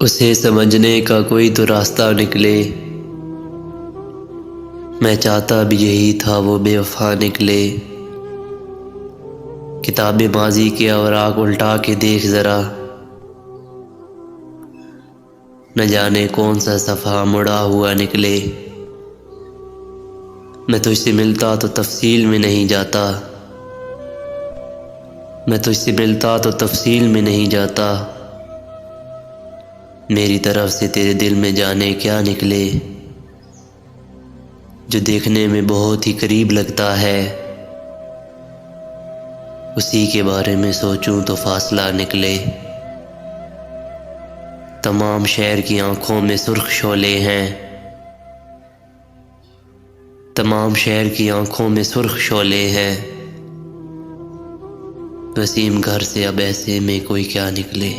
اسے سمجھنے کا کوئی تو راستہ نکلے، میں چاہتا بھی یہی تھا وہ بے وفا نکلے۔ کتاب ماضی کے اوراق الٹا کے دیکھ ذرا، نہ جانے کون سا صفحہ مڑا ہوا نکلے۔ میں تجھ سے ملتا تو تفصیل میں نہیں جاتا، میں تجھ سے ملتا تو تفصیل میں نہیں جاتا، میری طرف سے تیرے دل میں جانے کیا نکلے۔ جو دیکھنے میں بہت ہی قریب لگتا ہے، اسی کے بارے میں سوچوں تو فاصلہ نکلے۔ تمام شہر کی آنکھوں میں سرخ شعلے ہیں، تمام شہر کی آنکھوں میں سرخ شعلے ہیں، وسیم گھر سے اب ایسے میں کوئی کیا نکلے۔